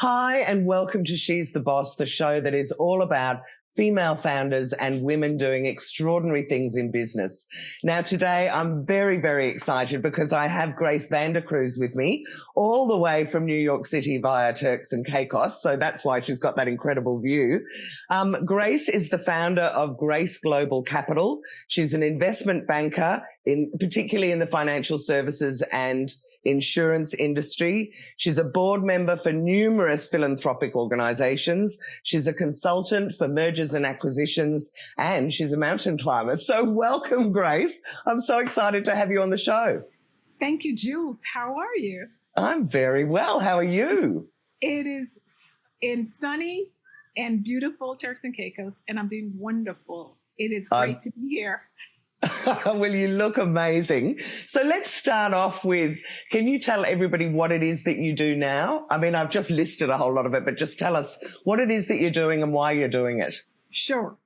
Hi, and welcome to She's the Boss, the show that is all about female founders and women doing extraordinary things in business. Now, today I'm very, very excited because I have Grace Vandecruze with me all the way from New York City via Turks and Caicos. So that's why she's got that incredible view. Grace is the founder of Grace Global Capital. She's an investment banker, particularly in the financial services and insurance industry. She's a board member for numerous philanthropic organizations. She's a consultant for mergers and acquisitions, and she's a mountain climber. So welcome, Grace. I'm so excited to have you on the show. Thank you, Jules. How are you? I'm very well. How are you? It is in sunny and beautiful Turks and Caicos, and I'm doing wonderful. It is great to be here. Well, you look amazing. So let's start off with, can you tell everybody what it is that you do now? I mean, I've just listed a whole lot of it, but just tell us what it is that you're doing and why you're doing it. Sure.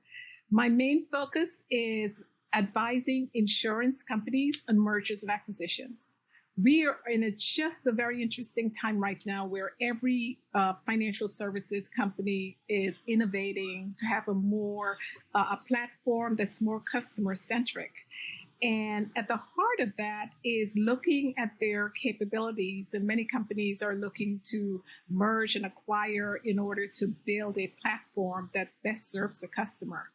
My main focus is advising insurance companies on mergers and acquisitions. We are in just a very interesting time right now where every financial services company is innovating to have a platform that's more customer centric. And at the heart of that is looking at their capabilities. And many companies are looking to merge and acquire in order to build a platform that best serves the customer.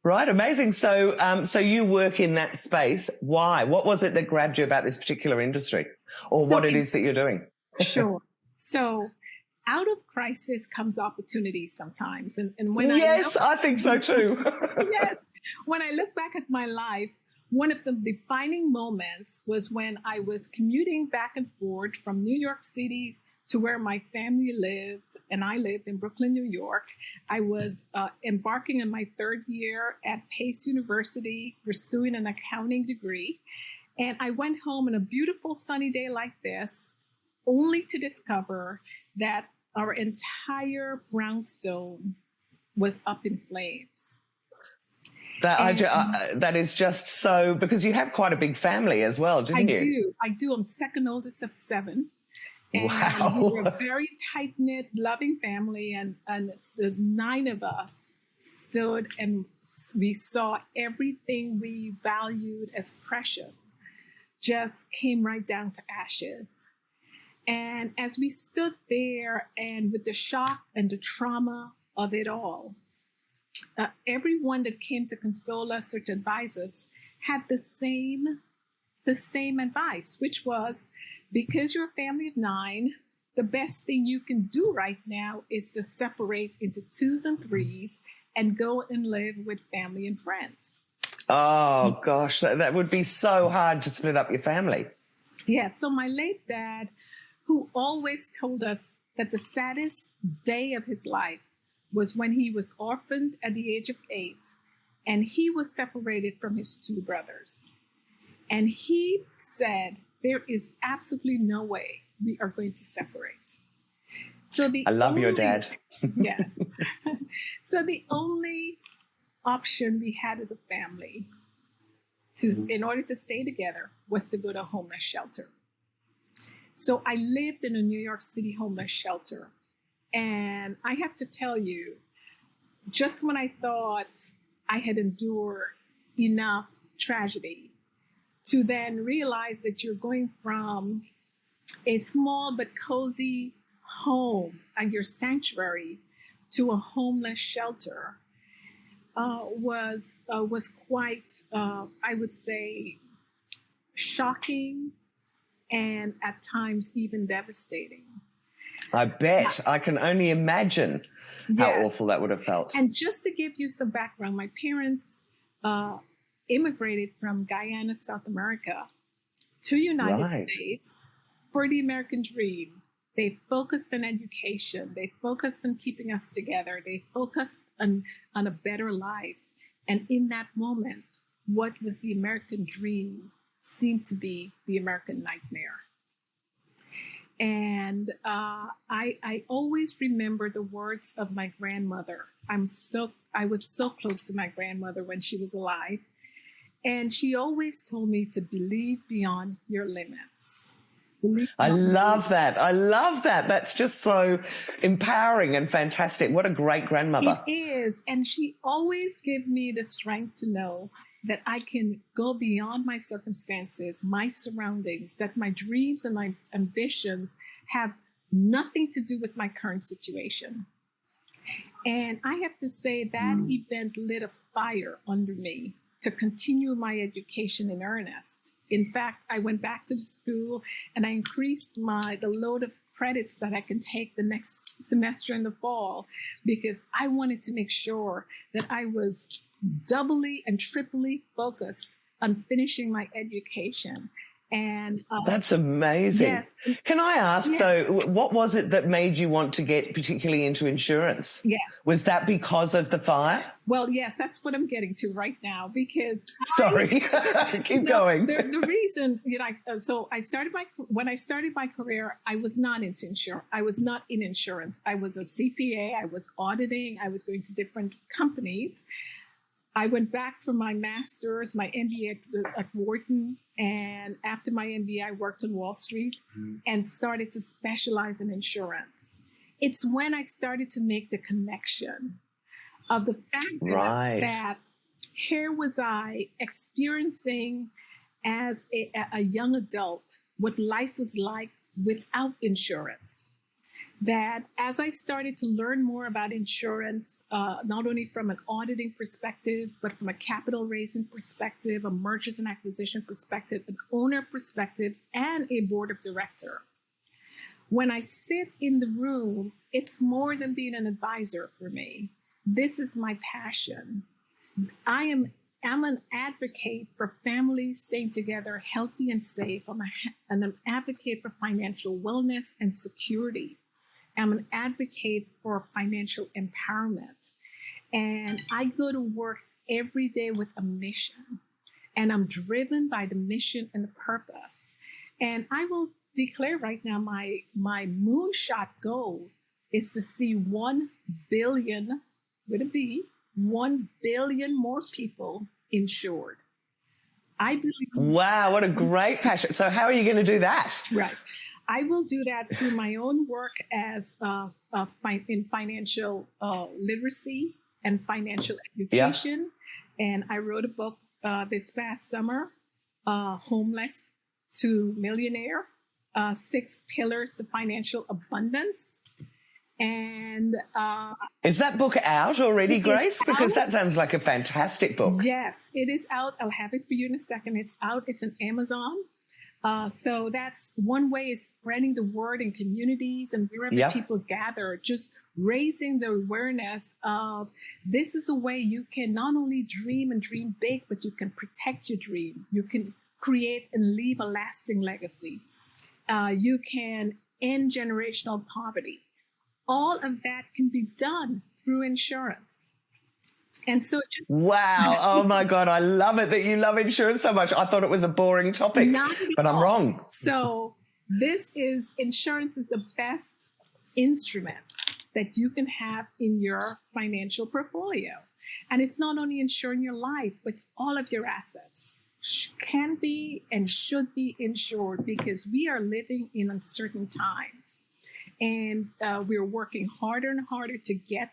Right, amazing. So, so you work in that space. Why? What was it that grabbed you about this particular industry, or what it is that you're doing? Sure. So, out of crisis comes opportunity sometimes, and when I think so too. Yes, when I look back at my life, one of the defining moments was when I was commuting back and forth from New York City to where my family lived, and I lived in Brooklyn, New York. I was embarking on my third year at Pace University, pursuing an accounting degree. And I went home on a beautiful sunny day like this, only to discover that our entire brownstone was up in flames. That is just so, because you have quite a big family as well, didn't you? I do. I'm second oldest of 7. And wow. We were a very tight-knit, loving family, and the 9 of us stood and we saw everything we valued as precious just came right down to ashes. And as we stood there and with the shock and the trauma of it all, everyone that came to console us or to advise us had the same advice, which was, because you're a family of 9, the best thing you can do right now is to separate into 2s and 3s and go and live with family and friends. Oh, gosh, that would be so hard to split up your family. Yeah, so my late dad, who always told us that the saddest day of his life was when he was orphaned at the age of 8, and he was separated from his 2 brothers. And he said, there is absolutely no way we are going to separate. So I love your dad. Yes. So the only option we had as a family in order to stay together was to go to a homeless shelter. So I lived in a New York City homeless shelter. And I have to tell you, just when I thought I had endured enough tragedy, to then realize that you're going from a small but cozy home and your sanctuary to a homeless shelter was quite, I would say, shocking and at times even devastating. I bet. I can only imagine how awful that would have felt. And just to give you some background, my parents immigrated from Guyana, South America, to United States for the American dream. They focused on education. They focused on keeping us together. They focused on a better life. And in that moment, what was the American dream seemed to be the American nightmare. And I always remember the words of my grandmother. I was so close to my grandmother when she was alive. And she always told me to believe beyond your limits. believe I love that. I love that. That's just so empowering and fantastic. What a great grandmother. It is. And she always gave me the strength to know that I can go beyond my circumstances, my surroundings, that my dreams and my ambitions have nothing to do with my current situation. And I have to say that event lit a fire under me to continue my education in earnest. In fact, I went back to the school and I increased the load of credits that I can take the next semester in the fall, because I wanted to make sure that I was doubly and triply focused on finishing my education. And that's amazing. Yes. Can I ask though, what was it that made you want to get particularly into insurance? Yeah. Was that because of the fire? Well, yes, that's what I'm getting to right now, because Sorry, keep going. The reason, when I started my career, I was not into insurance. I was not in insurance. I was a CPA. I was auditing. I was going to different companies. I went back for my master's, my MBA at Wharton, and after my MBA, I worked on Wall Street and started to specialize in insurance. It's when I started to make the connection of the fact that here was I experiencing as a young adult what life was like without insurance. That as I started to learn more about insurance, not only from an auditing perspective, but from a capital raising perspective, a mergers and acquisition perspective, an owner perspective, and a board of director. When I sit in the room, it's more than being an advisor for me. This is my passion. I'm an advocate for families staying together healthy and safe. I'm an advocate for financial wellness and security. I'm an advocate for financial empowerment. And I go to work every day with a mission. And I'm driven by the mission and the purpose. And I will declare right now my moonshot goal is to see 1 billion, with a B, 1 billion more people insured. I believe. Wow, what a great passion. So how are you going to do that? Right. I will do that through my own work as in financial literacy and financial education. Yeah. And I wrote a book this past summer, Homeless to Millionaire, 6 Pillars to Financial Abundance. And is that book out already, Grace? Because that sounds like a fantastic book. Yes, it is out. I'll have it for you in a second. It's out. It's on Amazon. So that's one way, is spreading the word in communities and wherever people gather, just raising the awareness of this is a way you can not only dream and dream big, but you can protect your dream. You can create and leave a lasting legacy. You can end generational poverty. All of that can be done through insurance. And so wow. Oh my God. I love it that you love insurance so much. I thought it was a boring topic, but I'm wrong. So insurance is the best instrument that you can have in your financial portfolio. And it's not only insuring your life, but all of your assets can be and should be insured, because we are living in uncertain times. And we're working harder and harder to get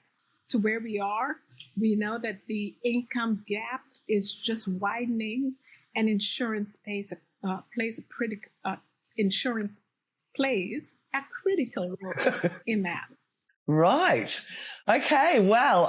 to where we are. We know that the income gap is just widening, and insurance plays a critical role in that. Right. Okay. Well,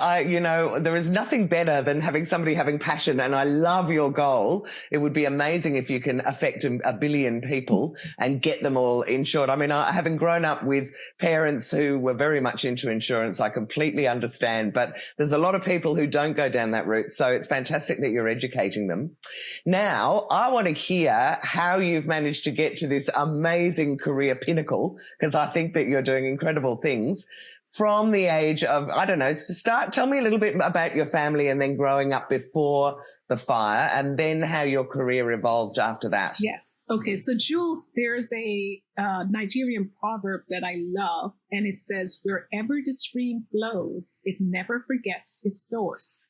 there is nothing better than having somebody having passion, and I love your goal. It would be amazing if you can affect 1 billion people and get them all insured. I mean, having grown up with parents who were very much into insurance, I completely understand, but there's a lot of people who don't go down that route. So it's fantastic that you're educating them. Now, I want to hear how you've managed to get to this amazing career pinnacle, because I think that you're doing incredible things. From the age of, I don't know, to start, tell me a little bit about your family and then growing up before the fire, and then how your career evolved after that. Yes. Okay. So Jules, there's a Nigerian proverb that I love, and it says, wherever the stream flows, it never forgets its source.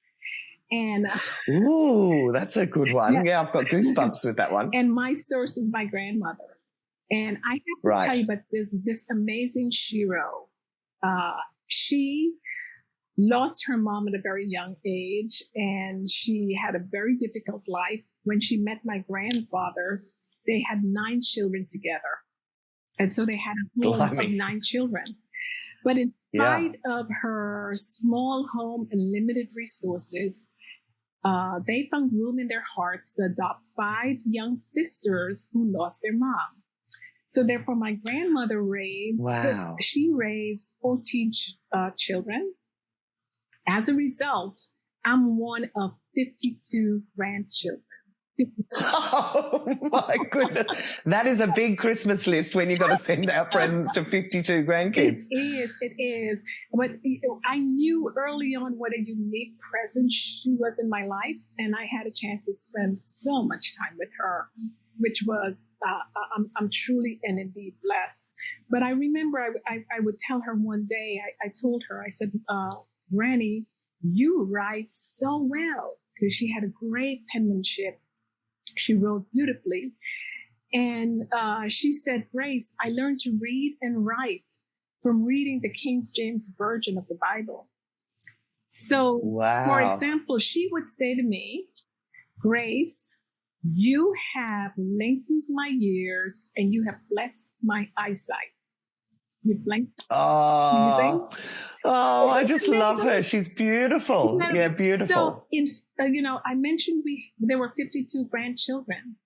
And ooh, that's a good one. Yeah, I've got goosebumps with that one. And my source is my grandmother. And I have to tell you about this amazing Shiro. She lost her mom at a very young age, and she had a very difficult life. When she met my grandfather, they had 9 children together. And so they had a home of 9 children. But in spite of her small home and limited resources, they found room in their hearts to adopt 5 young sisters who lost their mom. So therefore, my grandmother raised 14 children. As a result, I'm one of 52 grandchildren. Oh my goodness. That is a big Christmas list when you've got to send out presents to 52 grandkids. It is. But I knew early on what a unique presence she was in my life, and I had a chance to spend so much time with her, which was, I'm truly and indeed blessed. But I remember I would tell her one day, I told her, I said, Granny, you write so well, because she had a great penmanship. She wrote beautifully. And she said, Grace, I learned to read and write from reading the King James Version of the Bible. So, for example, she would say to me, Grace, you have lengthened my years and you have blessed my eyesight. You blinked. Oh, I just love her. She's beautiful. Yeah, beautiful. So, I mentioned there were 52 grandchildren,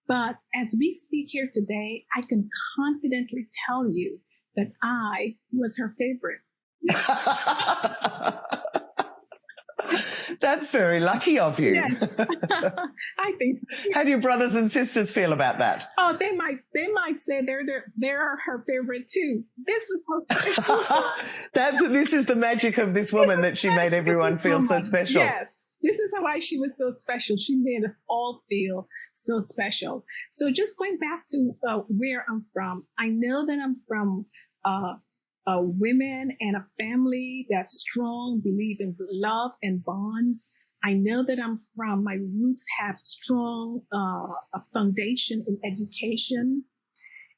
but as we speak here today, I can confidently tell you that I was her favorite. That's very lucky of you. Yes, I think so. How do your brothers and sisters feel about that? Oh, they might say they're her favorite too. This was so special. This is the magic of this woman, that she made everyone feel so special. Yes, this is why she was so special. She made us all feel so special. So just going back to where I'm from, I know that I'm from women and a family that's strong, believe in love and bonds. I know that my roots have strong a foundation in education,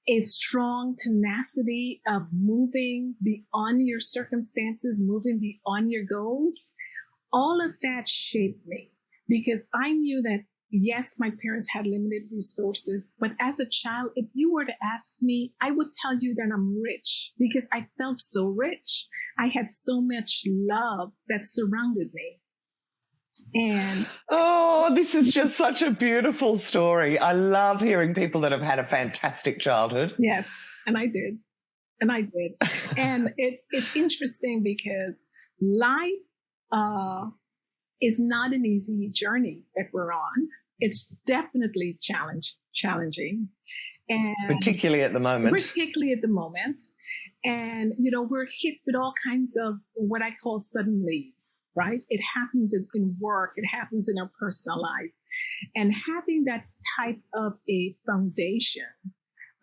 a strong tenacity of moving beyond your circumstances, moving beyond your goals. All of that shaped me, because I knew that, yes, my parents had limited resources, but as a child, if you were to ask me, I would tell you that I'm rich, because I felt so rich. I had so much love that surrounded me. And this is just such a beautiful story. I love hearing people that have had a fantastic childhood. Yes, and I did. And it's interesting, because life is not an easy journey that we're on. It's definitely challenging. And particularly at the moment. And, we're hit with all kinds of what I call sudden leaves, right? It happens in work. It happens in our personal life. And having that type of a foundation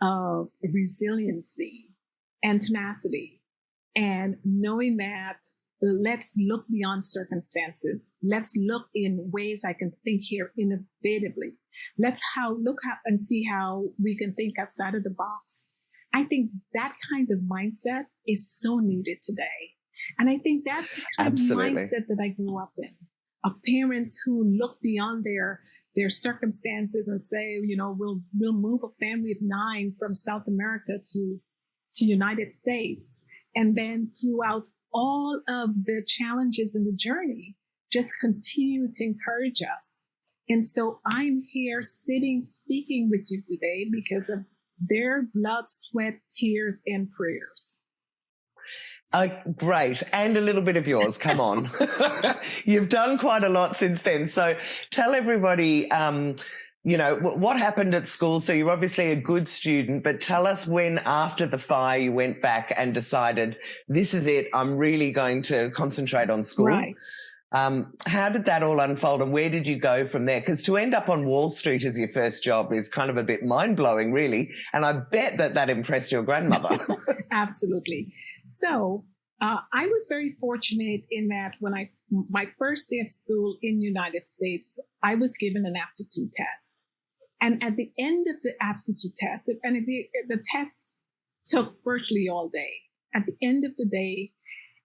of resiliency and tenacity, and knowing that let's look beyond circumstances. Let's look in ways I can think here innovatively. Let's and see how we can think outside of the box. I think that kind of mindset is so needed today. And I think that's the kind of mindset that I grew up in, of parents who look beyond their circumstances and say, we'll move a family of 9 from South America to United States. And then throughout all of the challenges in the journey, just continue to encourage us. And so I'm here speaking with you today because of their blood, sweat, tears, and prayers. Great. And a little bit of yours. Come on. You've done quite a lot since then. So tell everybody, what happened at school. So you're obviously a good student, but tell us when, after the fire, you went back and decided, this is it, I'm really going to concentrate on school. Right. How did that all unfold, and where did you go from there? Because to end up on Wall Street as your first job is kind of a bit mind-blowing, really. And I bet that impressed your grandmother. Absolutely. So I was very fortunate in that when my first day of school in the United States, I was given an aptitude test. And at the end of the aptitude test, and the test took virtually all day. At the end of the day,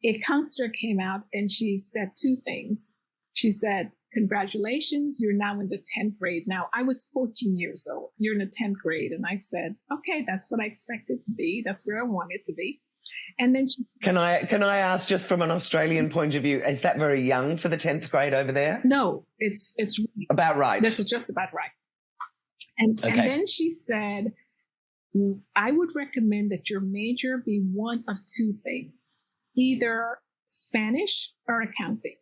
a counselor came out and she said two things. She said, congratulations, you're now in the 10th grade. Now, I was 14 years old. You're in the 10th grade. And I said, okay, that's what I expected to be. That's where I wanted to be. And then she said, Can I ask, just from an Australian point of view, is that very young for the 10th grade over there? no, it's About right. This is just about right. And then she said, I would recommend that your major be one of two things, either Spanish or accounting.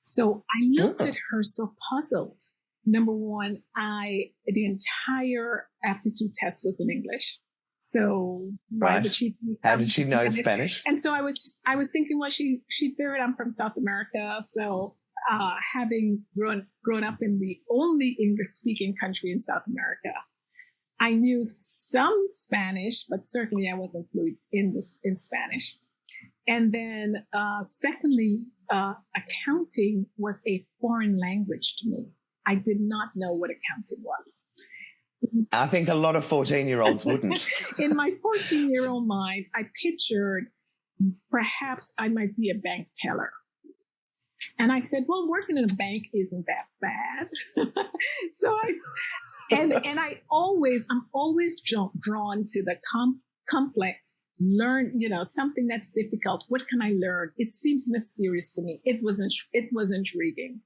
So I looked at her so puzzled. Number one, the entire aptitude test was in English. So why would she? How did she know Spanish? And so I was thinking, well, she figured I'm from South America, so having grown up in the only English-speaking country in South America, I knew some Spanish, but certainly I wasn't fluent in Spanish. And then, secondly, accounting was a foreign language to me. I did not know what accounting was. I think a lot of 14-year-olds wouldn't. In my 14-year-old mind, I pictured perhaps I might be a bank teller. And I said, well, working in a bank isn't that bad. So I'm always drawn to the complex, something that's difficult. What can I learn? It seems mysterious to me. It was intriguing.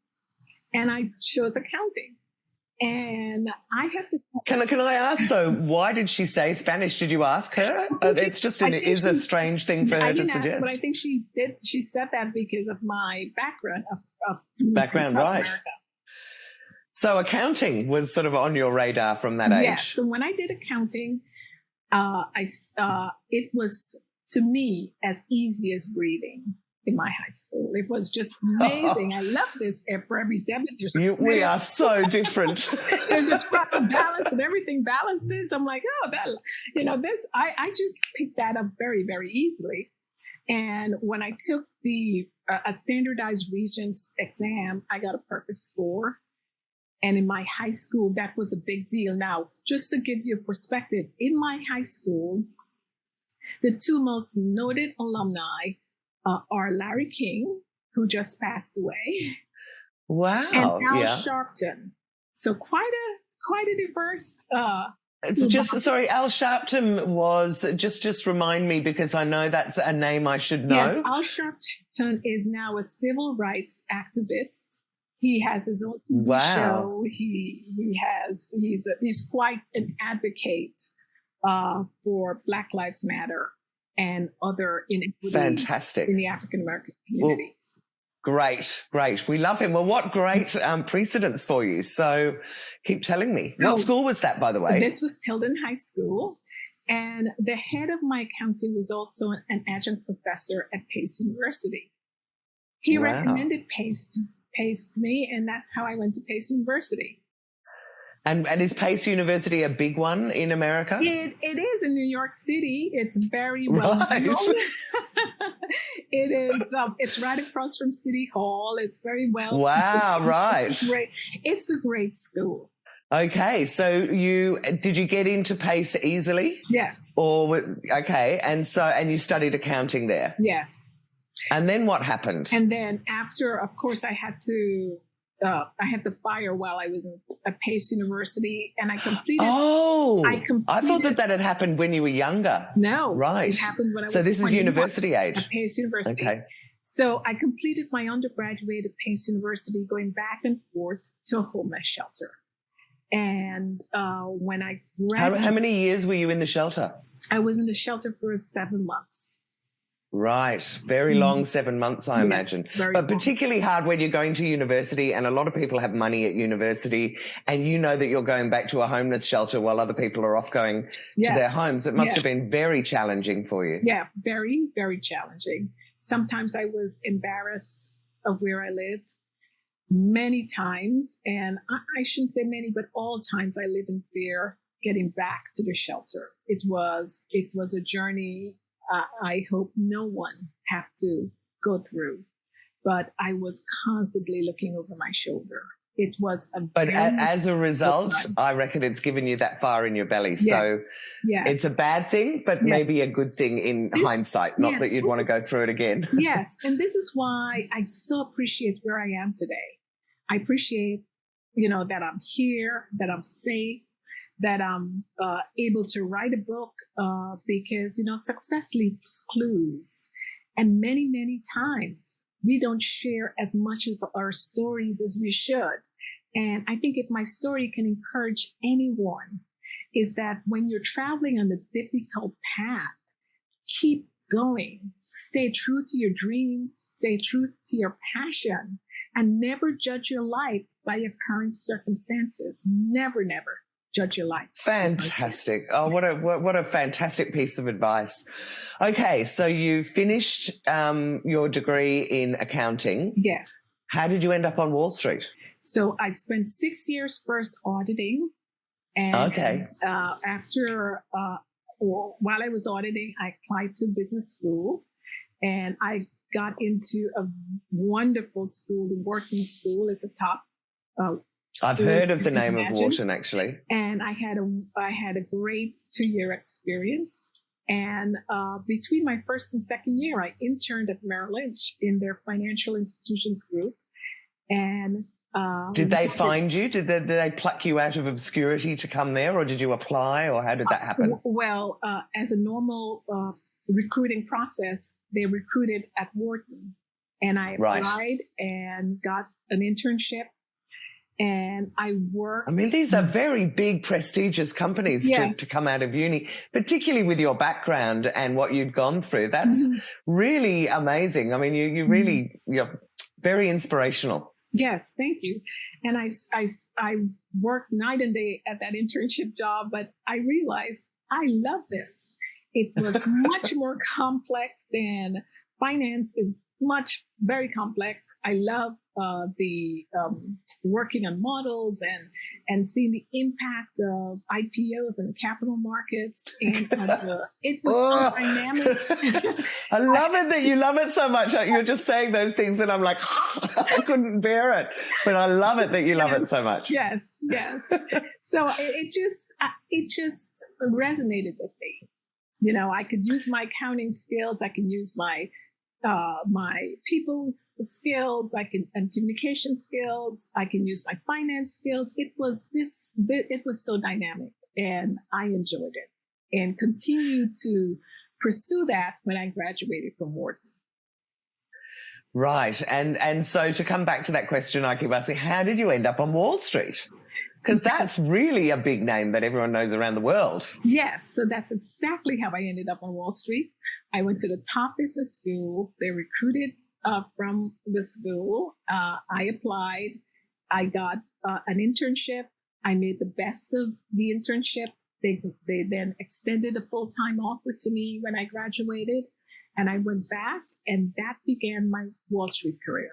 And I chose accounting. And I have to. Can I ask though, why did she say Spanish? Did you ask her? It's just is a strange thing for her to suggest. Ask, but I think she did. She said that because of my background background, South right? America. So accounting was sort of on your radar from that age. Yes. So when I did accounting, it was to me as easy as breathing. In my high school, it was just amazing. I love this. For every debit, there's we are so different. There's a trust balance, and everything balances. I'm like, this. I just picked that up very, very easily. And when I took a standardized Regents exam, I got a perfect score. And in my high school, that was a big deal. Now, just to give you a perspective, in my high school, the two most noted alumni are Larry King, who just passed away. Wow. And Al Sharpton. So quite a diverse. Sorry, Al Sharpton was just remind me, because I know that's a name I should know. Yes, Al Sharpton is now a civil rights activist. He has his own TV show. He's quite an advocate for Black Lives Matter and other inequities in the African American communities. Well, great. We love him. Well, what great precedents for you. So keep telling me. What school was that, by the way? This was Tilden High School. And the head of my accounting was also an adjunct professor at Pace University. He recommended Pace to me, and that's how I went to Pace University. And is Pace University a big one in America? It is in New York City. It's very well known. It is. It's right across from City Hall. It's very well. Wow! Right. Great. It's a great school. Okay, so did you get into Pace easily? Yes. And you studied accounting there. Yes. And then what happened? And then after, of course, I had the fire while I was at Pace University, and I completed. I thought that had happened when you were younger. No, right. It happened when I was. So this is university age. At Pace University. Okay. So I completed my undergraduate at Pace University, going back and forth to a homeless shelter. And when I graduated, how many years were you in the shelter? I was in the shelter for 7 months. Right. Very long 7 months, I imagine. But long. Particularly hard when you're going to university, and a lot of people have money at university, and you know that you're going back to a homeless shelter while other people are off going to their homes. It must have been very challenging for you. Yeah, very, very challenging. Sometimes I was embarrassed of where I lived. Many times, and I shouldn't say many, but all times I lived in fear getting back to the shelter. It was a journey I hope no one have to go through. But I was constantly looking over my shoulder. it was a But as a result, time. I reckon it's given you that fire in your belly. Yes. So it's a bad thing, but maybe a good thing in hindsight, not that you'd want to go through it again. Yes. And this is why I so appreciate where I am today. I appreciate, that I'm here, that I'm safe, that I'm able to write a book because, success leaves clues. And many, many times we don't share as much of our stories as we should. And I think if my story can encourage anyone, is that when you're traveling on a difficult path, keep going, stay true to your dreams, stay true to your passion, and never judge your life by your current circumstances. Never, never judge your life. Fantastic. Oh, what a fantastic piece of advice. Okay, so you finished your degree in accounting. Yes. How did you end up on Wall Street? So I spent 6 years first auditing. And after, while I was auditing, I applied to business school. And I got into a wonderful school, the Wharton School. It's a top I've heard of the name of Wharton, actually. And I had a great 2-year experience. And between my first and second year, I interned at Merrill Lynch in their financial institutions group. And did they find you? Did they pluck you out of obscurity to come there, or did you apply, or how did that happen? Well, as a normal recruiting process, they recruited at Wharton, and I applied and got an internship. And I worked. I mean, these are very big, prestigious companies to come out of uni, particularly with your background and what you'd gone through. That's really amazing. I mean, you're very inspirational. Yes, thank you. And I worked night and day at that internship job, but I realized I love this. It was much more complex than finance is very complex. I love the working on models and seeing the impact of IPOs and capital markets. And it was so dynamic. I love it that you love it so much. You're just saying those things and I'm like, I couldn't bear it. But I love it that you love it so much. Yes. So it just resonated with me. I could use my accounting skills. I can use my people's skills, and communication skills. I can use my finance skills. It was so dynamic, and I enjoyed it, and continued to pursue that when I graduated from Wharton. Right, and so to come back to that question I keep asking, how did you end up on Wall Street? Because that's really a big name that everyone knows around the world. Yes, so that's exactly how I ended up on Wall Street. I went to the top business school. They recruited from the school. I applied. I got an internship. I made the best of the internship. They then extended a full-time offer to me when I graduated. And I went back, and that began my Wall Street career.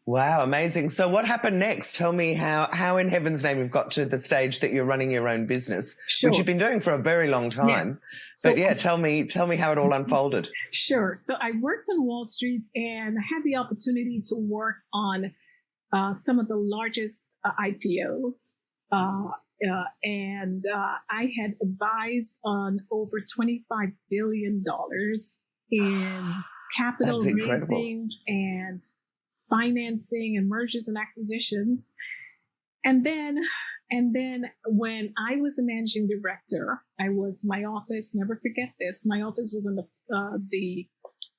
Wow, amazing. So what happened next? Tell me how in heaven's name you've got to the stage that you're running your own business, which you've been doing for a very long time. Yes. So, but tell me how it all unfolded. Sure. So I worked on Wall Street and had the opportunity to work on some of the largest IPOs. And I had advised on over $25 billion in capital raisings and financing and mergers and acquisitions. And then when I was a managing director, my office, never forget this, my office was on the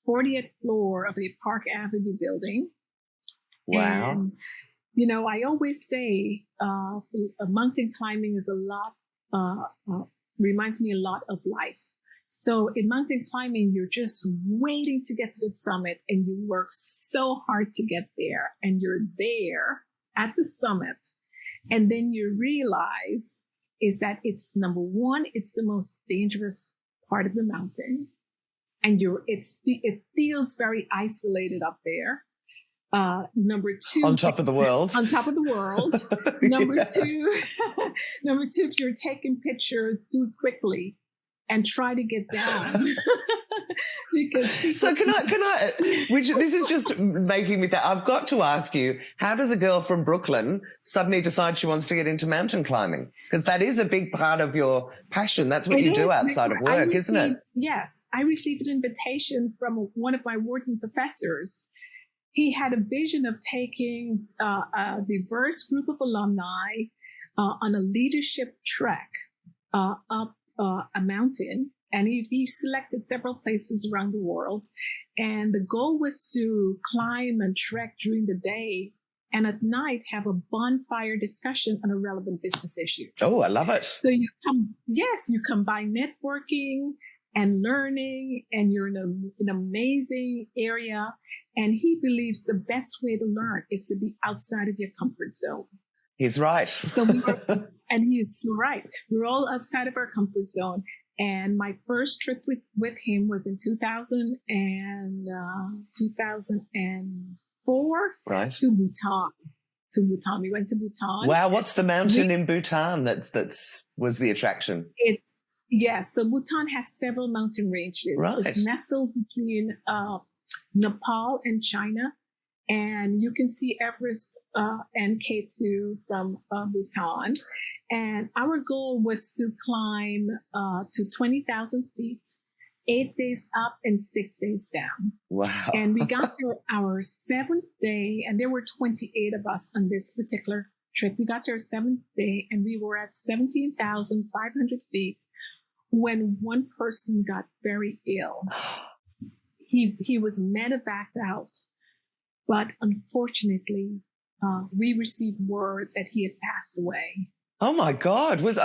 40th floor of the Park Avenue building. Wow. And, I always say mountain climbing is reminds me a lot of life. So in mountain climbing, you're just waiting to get to the summit, and you work so hard to get there, and you're there at the summit. And then you realize is that it's number one, it's the most dangerous part of the mountain. And it feels very isolated up there. Number two, on top of the world. On top of the world. Number two, if you're taking pictures, do it quickly and try to get down. because people, So can I, which this is just making me think, I've got to ask you, how does a girl from Brooklyn suddenly decide she wants to get into mountain climbing? Because that is a big part of your passion. That's what you do outside of work, isn't it? Yes. I received an invitation from one of my Wharton professors. He had a vision of taking a diverse group of alumni on a leadership trek up a mountain. And he selected several places around the world. And the goal was to climb and trek during the day, and at night have a bonfire discussion on a relevant business issue. Oh, I love it. So you combine networking and learning, and you're in an amazing area. And he believes the best way to learn is to be outside of your comfort zone. He's right. So and he's so right. We're all outside of our comfort zone. And my first trip with him was in 2004 Right. to Bhutan. We went to Bhutan. Wow, what's the mountain in Bhutan that's was the attraction? So Bhutan has several mountain ranges. Right. It's nestled between Nepal and China. And you can see Everest and K2 from Bhutan. And our goal was to climb to 20,000 feet, 8 days up and 6 days down. Wow. And we got to our 7th day, and there were 28 of us on this particular trip. We got to our 7th day, and we were at 17,500 feet when one person got very ill. He was medevaced out, but unfortunately, we received word that he had passed away. Oh my God. Was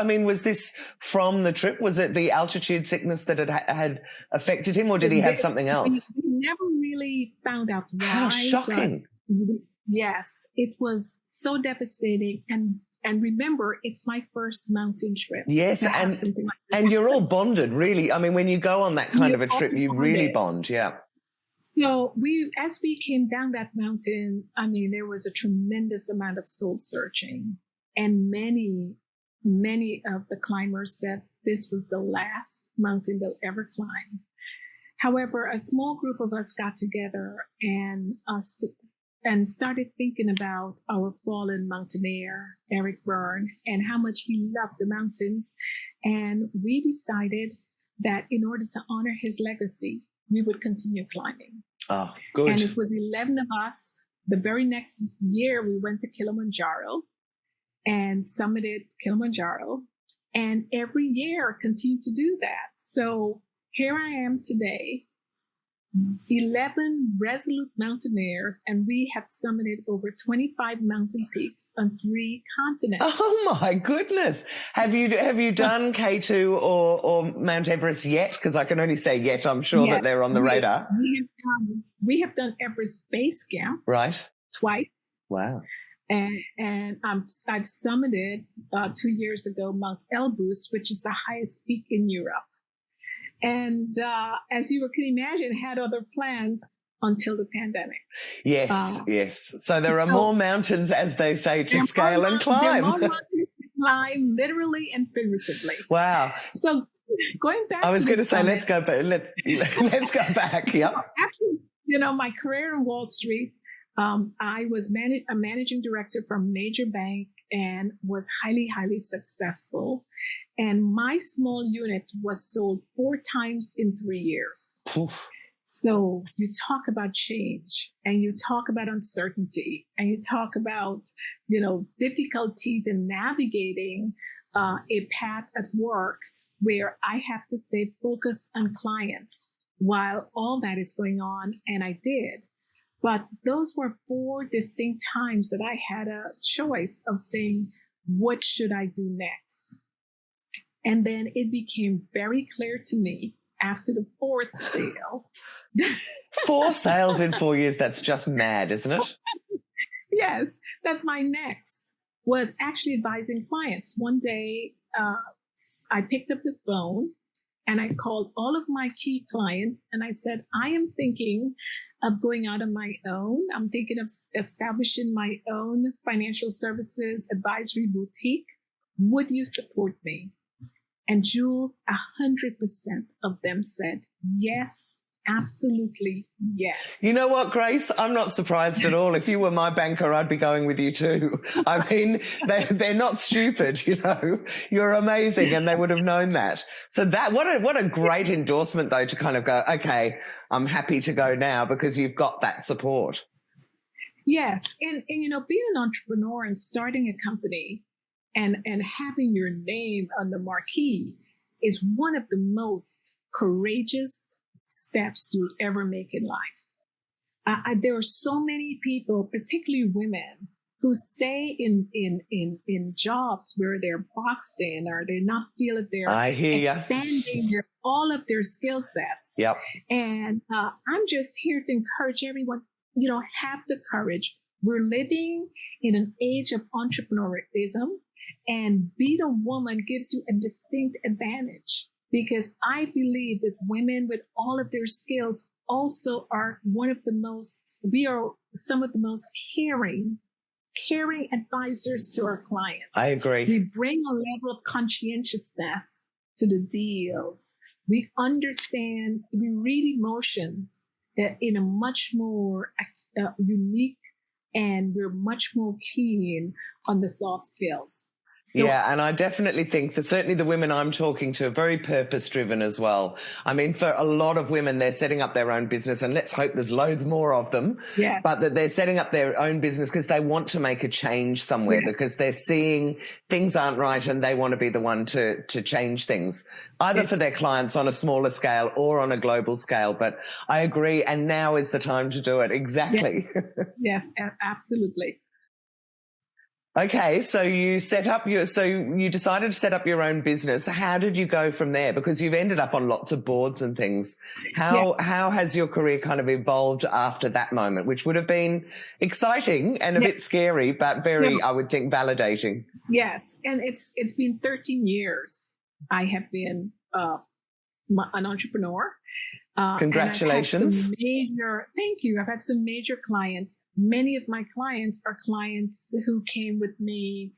this from the trip? Was it the altitude sickness that had affected him, or did he have something else? We never really found out why. How shocking. Yes, it was so devastating. And remember, it's my first mountain trip. Yes, and you're all bonded, really. I mean, when you go on that kind of a trip, you really bond, yeah. So as we came down that mountain, I mean, there was a tremendous amount of soul searching. And many of the climbers said this was the last mountain they'll ever climb. However, a small group of us got together and started thinking about our fallen mountaineer, Eric Byrne, and how much he loved the mountains. And we decided that in order to honor his legacy, we would continue climbing. Oh, good. And it was 11 of us. The very next year, we went to Kilimanjaro and summited Kilimanjaro, and every year continue to do that. So here I am today, 11 resolute mountaineers, and we have summited over 25 mountain peaks on 3 continents. Oh my goodness. Have you done K2 or Mount Everest yet? Because I can only say yet. I'm sure that they're on the radar. We have done Everest Base Camp. Right. Twice. Wow. And I've summited 2 years ago Mount Elbrus, which is the highest peak in Europe. And as you can imagine, had other plans until the pandemic. Yes, yes. So there are more mountains, as they say, to scale and climb. There are more mountains to climb, literally and figuratively. Wow. So going back, I was going to say, let's go back. Let's go back. Yep. After my career in Wall Street. I was a managing director for a major bank and was highly, highly successful. And my small unit was sold 4 times in 3 years. Oof. So you talk about change, and you talk about uncertainty, and you talk about, difficulties in navigating a path at work where I have to stay focused on clients while all that is going on. And I did. But those were 4 distinct times that I had a choice of saying, what should I do next? And then it became very clear to me after the 4th sale. 4 sales in 4 years, that's just mad, isn't it? Yes, that my next was actually advising clients. One day, I picked up the phone and I called all of my key clients and I said, I am thinking of going out on my own. I'm thinking of establishing my own financial services advisory boutique. Would you support me? And Jules, 100% of them said, yes, absolutely, yes. You know what, Grace? I'm not surprised at all. If you were my banker, I'd be going with you too. I mean, they're not stupid, you know. You're amazing, and they would have known that. So what a great endorsement, though, to kind of go, okay, I'm happy to go now because you've got that support. Yes, and you know, being an entrepreneur and starting a company and having your name on the marquee is one of the most courageous steps you would ever make in life. There are so many people, particularly women, who stay in jobs where they're boxed in or they not feel that they're expanding all of their skill sets. Yep. And I'm just here to encourage everyone, you know, have the courage. We're living in an age of entrepreneurialism, and being a woman gives you a distinct advantage, because I believe that women with all of their skills also are we are some of the most caring advisors to our clients. I agree. We bring a level of conscientiousness to the deals. We understand, we read emotions in a much more unique, and we're much more keen on the soft skills. So, yeah, and I definitely think that certainly the women I'm talking to are very purpose-driven as well. I mean, for a lot of women, they're setting up their own business, and let's hope there's loads more of them. Yes. But that they're setting up their own business because they want to make a change somewhere, because they're seeing things aren't right and they want to be the one to change things, either for their clients on a smaller scale or on a global scale. But I agree, and now is the time to do it. Exactly. Yes, absolutely. Okay, so you decided to set up your own business. How did you go from there? Because you've ended up on lots of boards and things. How has your career kind of evolved after that moment, which would have been exciting and a bit scary, but very, I would think, validating? Yes, and it's been 13 years. I have been an entrepreneur. Congratulations. Thank you. I've had some major clients. Many of my clients are clients who came with me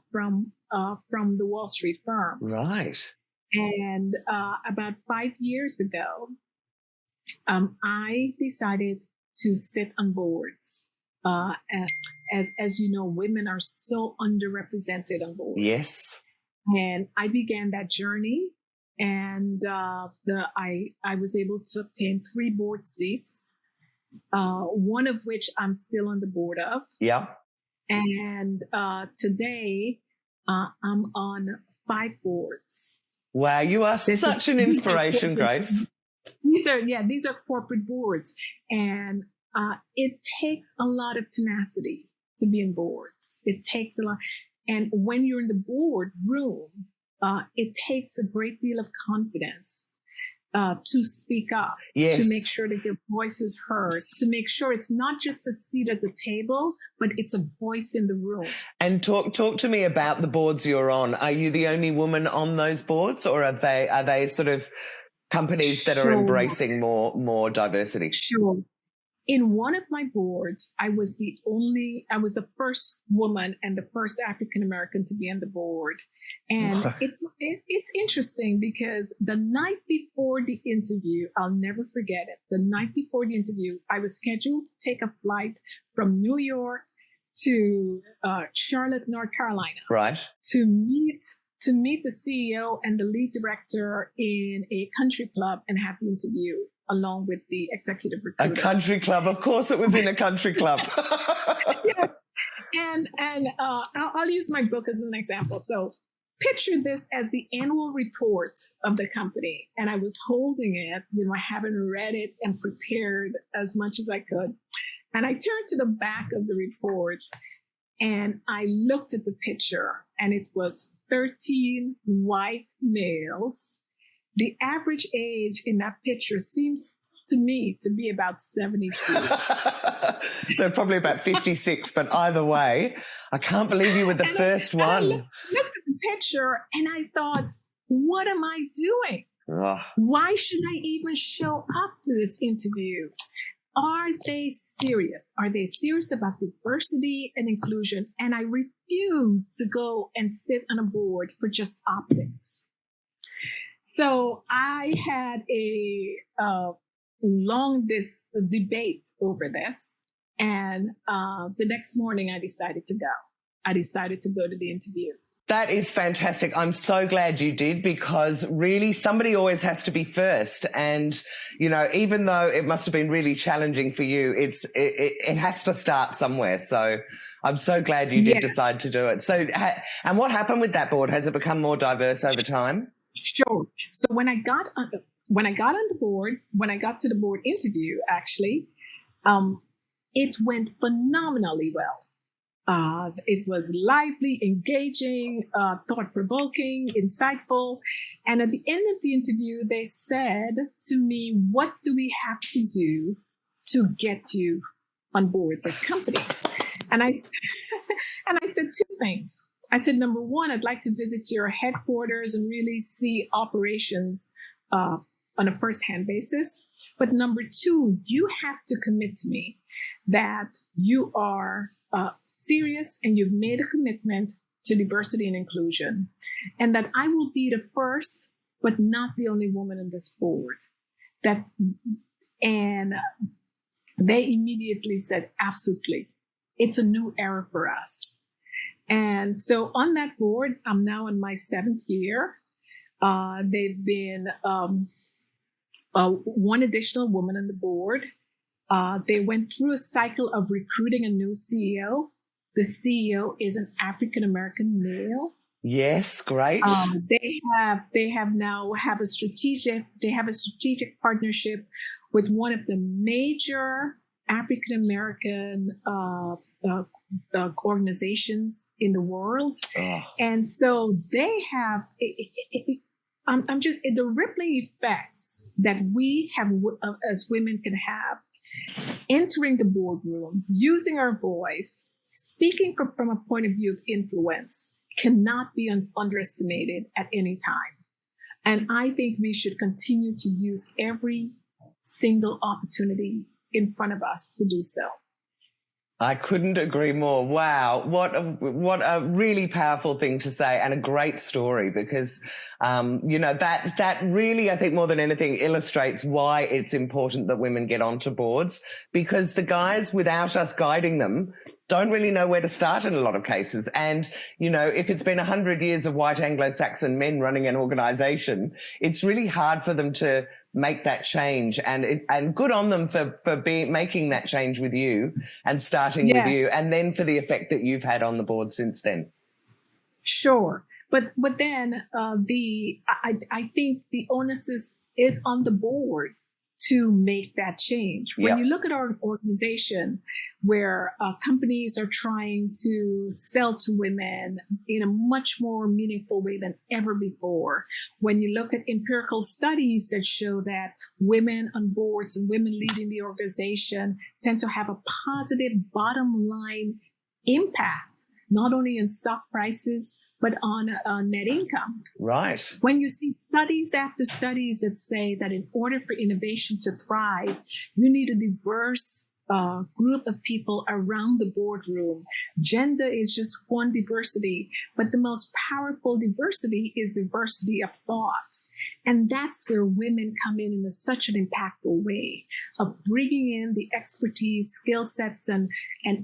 from the Wall Street firms. Right. And about 5 years ago, I decided to sit on boards. As you know, women are so underrepresented on boards. Yes. And I began that journey. And I was able to obtain 3 board seats, one of which I'm still on the board of. Yeah. And today I'm on 5 boards. Wow, you are such an inspiration, Grace. These are corporate boards, and it takes a lot of tenacity to be in boards. It takes a lot, and when you're in the board room, it takes a great deal of confidence to speak up, to make sure that your voice is heard, to make sure it's not just a seat at the table, but it's a voice in the room. And talk to me about the boards you're on. Are you the only woman on those boards, or are they sort of companies that are embracing more diversity? Sure. In one of my boards, I was the first woman and the first African American to be on the board. And it's interesting because the night before the interview, I'll never forget it. The night before the interview, I was scheduled to take a flight from New York to Charlotte, North Carolina. Right. To meet the CEO and the lead director in a country club and have the interview along with the executive recruiter. A country club. Of course it was in a country club. Yes. And I'll use my book as an example. So picture this as the annual report of the company. And I was holding it, I haven't read it and prepared as much as I could. And I turned to the back of the report and I looked at the picture, and it was 13 white males. The average age in that picture seems to me to be about 72. They're probably about 56, but either way, I can't believe you were the first one. I looked at the picture and I thought, what am I doing? Ugh. Why should I even show up to this interview? Are they serious? Are they serious about diversity and inclusion? And I refuse to go and sit on a board for just optics. So I had a long debate over this. And the next morning I decided to go. I decided to go to the interview. That is fantastic. I'm so glad you did, because really somebody always has to be first. And, you know, even though it must have been really challenging for you, it has to start somewhere. So I'm so glad you did decide to do it. So, and what happened with that board? Has it become more diverse over time? Sure. So when I got on the board, when I got to the board interview, actually, it went phenomenally well. It was lively, engaging, thought-provoking, insightful. And at the end of the interview, they said to me, what do we have to do to get you on board this company? And I said two things. I said, number one, I'd like to visit your headquarters and really see operations on a first-hand basis. But number two, you have to commit to me that you are serious and you've made a commitment to diversity and inclusion, and that I will be the first, but not the only woman on this board. And they immediately said, absolutely, it's a new era for us. And so on that board, I'm now in my 7th year. They've been one additional woman on the board. They went through a cycle of recruiting a new CEO. The CEO is an African-American male. Yes, great. They have a strategic partnership with one of the major African-American organizations in the world. Oh. And so they have, the rippling effects that we have as women can have, entering the boardroom, using our voice, speaking from a point of view of influence, cannot be underestimated at any time. And I think we should continue to use every single opportunity in front of us to do so. I couldn't agree more. Wow. What a really powerful thing to say, and a great story, because, that really, I think more than anything, illustrates why it's important that women get onto boards, because the guys, without us guiding them, don't really know where to start in a lot of cases. And, if it's been 100 years of white Anglo-Saxon men running an organization, it's really hard for them to make that change, and good on them for making that change with you and starting with you, and then for the effect that you've had on the board since then. Sure, but then I think the onus is on the board to make that change. When you look at our organization, where companies are trying to sell to women in a much more meaningful way than ever before, when you look at empirical studies that show that women on boards and women leading the organization tend to have a positive bottom line impact, not only in stock prices, but on net income. Right. When you see studies after studies that say that in order for innovation to thrive, you need a diverse group of people around the boardroom. Gender is just one diversity, but the most powerful diversity is diversity of thought. And that's where women come in such an impactful way of bringing in the expertise, skill sets, and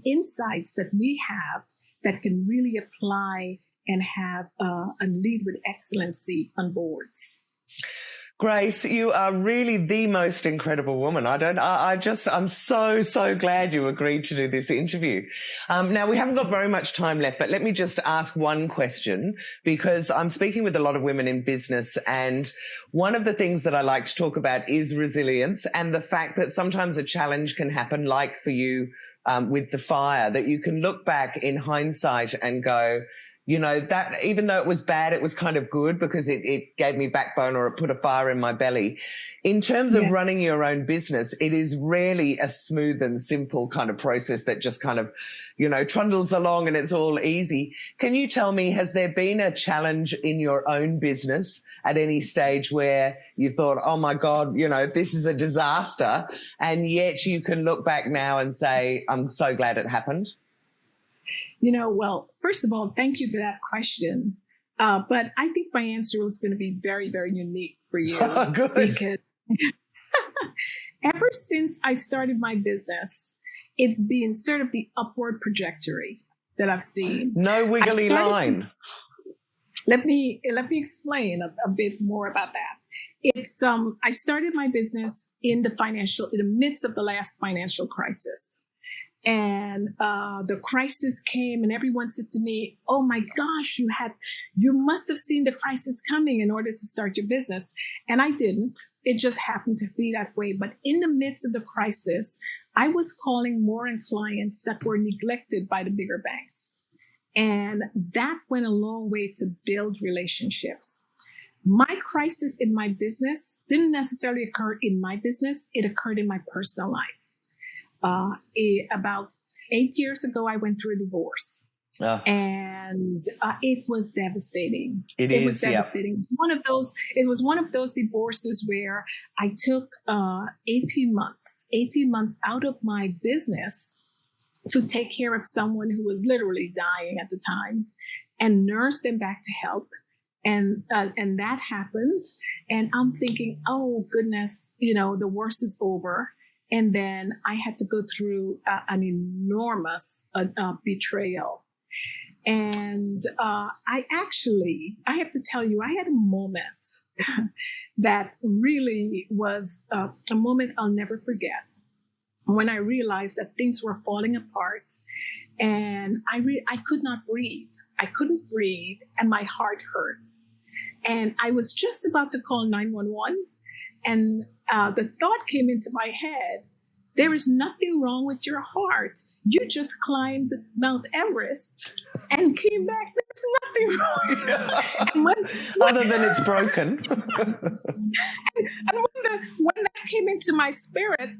insights that we have that can really apply and have and lead with excellency on boards. Grace, you are really the most incredible woman. I'm so glad you agreed to do this interview. Now, we haven't got very much time left, but let me just ask one question, because I'm speaking with a lot of women in business, and one of the things that I like to talk about is resilience, and the fact that sometimes a challenge can happen, like for you with the fire, that you can look back in hindsight and go, that even though it was bad, it was kind of good, because it gave me backbone, or it put a fire in my belly. In terms of running your own business, it is rarely a smooth and simple kind of process that just kind of, trundles along and it's all easy. Can you tell me, has there been a challenge in your own business at any stage where you thought, oh my God, this is a disaster, and yet you can look back now and say, I'm so glad it happened? Well, first of all, thank you for that question. But I think my answer is going to be very, very unique for you. Good. Because ever since I started my business, it's been sort of the upward trajectory that I've seen. No wiggly line. Let me explain a bit more about that. It's I started my business in the midst of the last financial crisis. And the crisis came and everyone said to me, oh my gosh, you must have seen the crisis coming in order to start your business. And I didn't. It just happened to be that way. But in the midst of the crisis, I was calling more on clients that were neglected by the bigger banks. And that went a long way to build relationships. My crisis in my business didn't necessarily occur in my business. It occurred in my personal life. About 8 years ago, I went through a divorce, and it was devastating. It was devastating. Yep. It was one of those divorces where I took 18 months out of my business to take care of someone who was literally dying at the time, and nurse them back to health. And that happened, and I'm thinking, oh goodness, the worst is over. And then I had to go through an enormous betrayal. And I have to tell you, I had a moment that really was a moment I'll never forget, when I realized that things were falling apart, and I could not breathe. I couldn't breathe, and my heart hurt. And I was just about to call 911. And the thought came into my head, there is nothing wrong with your heart. You just climbed Mount Everest and came back. There's nothing wrong. Other than it's broken. and when that came into my spirit,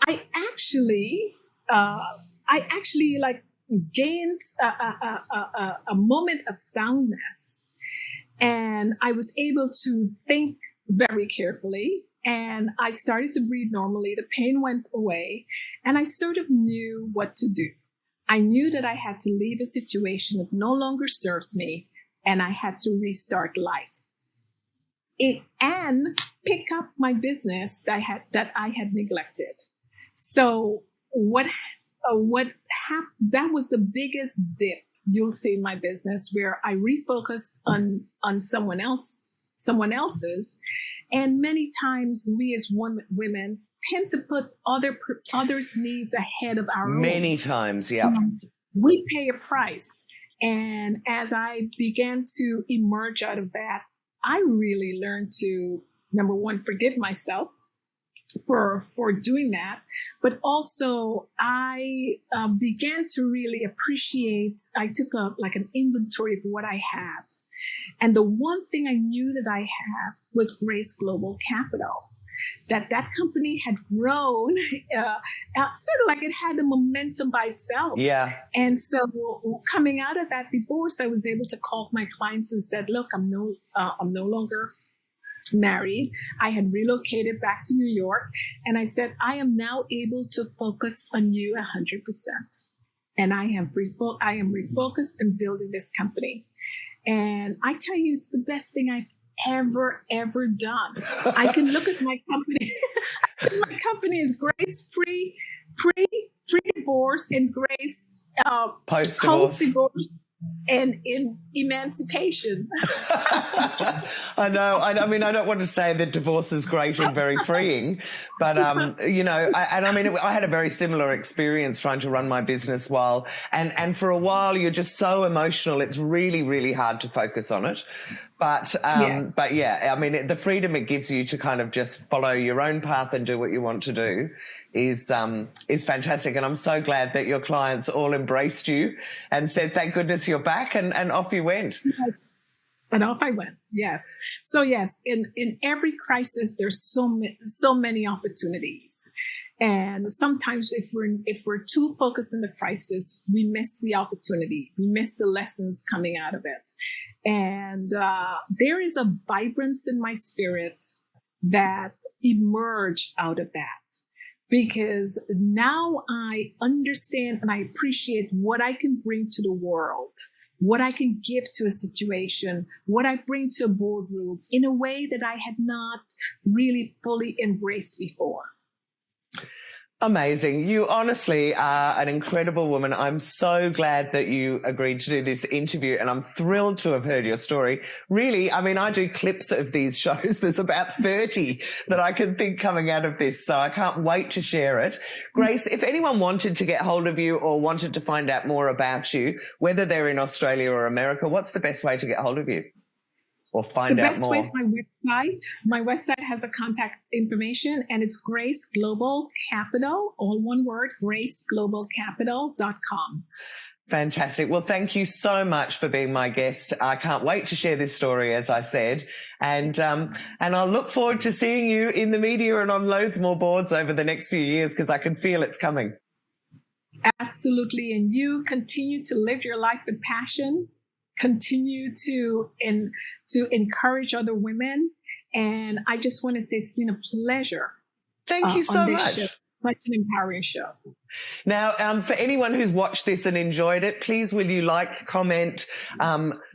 I actually like gained a moment of soundness. And I was able to think very carefully, and I started to breathe normally. The pain went away, and I sort of knew what to do. I knew that I had to leave a situation that no longer serves me, and I had to restart life and pick up my business that I had neglected. So that was the biggest dip you'll see in my business, where I refocused on someone else's. And many times we as women tend to put others' needs ahead of our own. Many times, yeah. We pay a price. And as I began to emerge out of that, I really learned to, number one, forgive myself for doing that. But also I began to really appreciate, I took an inventory of what I have. And the one thing I knew that I have was Grace Global Capital. That company had grown, sort of like it had a momentum by itself. Yeah. And so coming out of that divorce, I was able to call my clients and said, look, I'm no longer married. I had relocated back to New York. And I said, I am now able to focus on you 100%. And I am refocused and building this company. And I tell you, it's the best thing I've ever done. I can look at my company. My company is Grace pre-divorce and Grace post-divorce and in emancipation. I know. I mean, I don't want to say that divorce is great and very freeing, but I had a very similar experience trying to run my business and for a while you're just so emotional. It's really, really hard to focus on it. But yeah, I mean, the freedom it gives you to kind of just follow your own path and do what you want to do is fantastic. And I'm so glad that your clients all embraced you and said, thank goodness you're back, and off you went. Yes. And off I went. Yes. So yes, in every crisis, there's so many opportunities. And sometimes if we're too focused on the crisis, we miss the opportunity. We miss the lessons coming out of it. And there is a vibrance in my spirit that emerged out of that, because now I understand and I appreciate what I can bring to the world what I can give to a situation, what I bring to a boardroom in a way that I had not really fully embraced before. Amazing. You honestly are an incredible woman. I'm so glad that you agreed to do this interview, and I'm thrilled to have heard your story. Really, I mean, I do clips of these shows. There's about 30 that I can think coming out of this, so I can't wait to share it. Grace, if anyone wanted to get hold of you or wanted to find out more about you, whether they're in Australia or America, what's the best way to get hold of you? Or find out more? The best way is my website. My website has a contact information, and it's Grace Global Capital, all one word, graceglobalcapital.com. Fantastic. Well, thank you so much for being my guest. I can't wait to share this story, as I said, and I'll look forward to seeing you in the media and on loads more boards over the next few years, because I can feel it's coming. Absolutely. And you continue to live your life with passion. Continue to encourage other women. And I just want to say it's been a pleasure. Thank you so much. Show. Such an empowering show. Now, for anyone who's watched this and enjoyed it, please will you like, comment,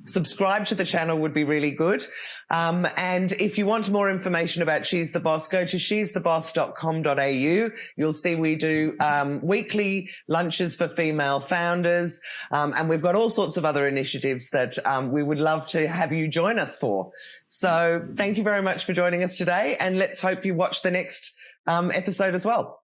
subscribe to the channel would be really good. And if you want more information about She's the Boss, go to she'stheboss.com.au. You'll see we do weekly lunches for female founders, and we've got all sorts of other initiatives that we would love to have you join us for. So thank you very much for joining us today, and let's hope you watch the next episode as well.